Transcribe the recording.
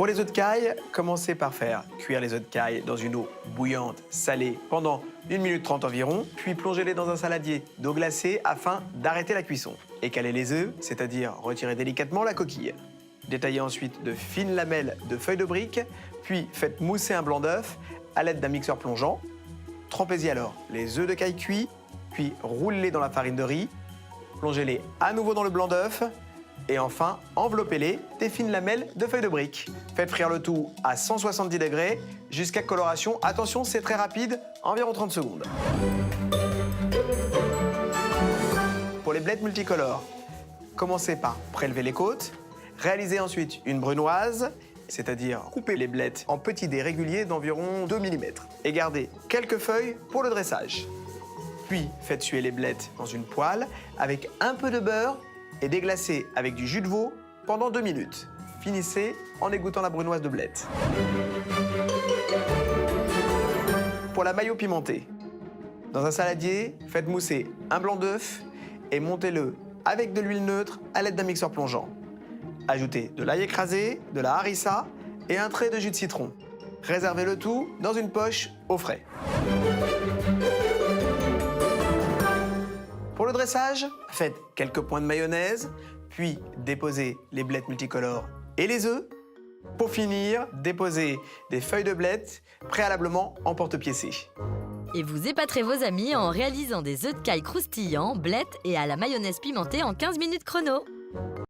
Pour les œufs de caille, commencez par faire cuire les œufs de caille dans une eau bouillante, salée, pendant 1 minute 30 environ, puis plongez-les dans un saladier d'eau glacée afin d'arrêter la cuisson. Écalez les œufs, c'est-à-dire retirer délicatement la coquille. Détaillez ensuite de fines lamelles de feuilles de brique, puis faites mousser un blanc d'œuf à l'aide d'un mixeur plongeant. Trempez-y alors les œufs de caille cuits, puis roulez-les dans la farine de riz. Plongez-les à nouveau dans le blanc d'œuf et enfin enveloppez-les des fines lamelles de feuilles de brique. Faites frire le tout à 170 degrés jusqu'à coloration. Attention, c'est très rapide, environ 30 secondes. Pour les blettes multicolores, commencez par prélever les côtes, réalisez ensuite une brunoise, c'est-à-dire couper les blettes en petits dés réguliers d'environ 2 mm et gardez quelques feuilles pour le dressage. Puis faites suer les blettes dans une poêle avec un peu de beurre et déglacez avec du jus de veau pendant 2 minutes. Finissez en égoutant la brunoise de blettes. Pour la mayo pimentée, dans un saladier, faites mousser un blanc d'œuf et montez-le avec de l'huile neutre à l'aide d'un mixeur plongeant. Ajoutez de l'ail écrasé, de la harissa et un trait de jus de citron. Réservez le tout dans une poche au frais. Pour le dressage, faites quelques points de mayonnaise, puis déposez les blettes multicolores et les œufs. Pour finir, déposez des feuilles de blettes préalablement en porte-piécé. Et vous épaterez vos amis en réalisant des œufs de caille croustillants, blettes et à la mayonnaise pimentée en 15 minutes chrono.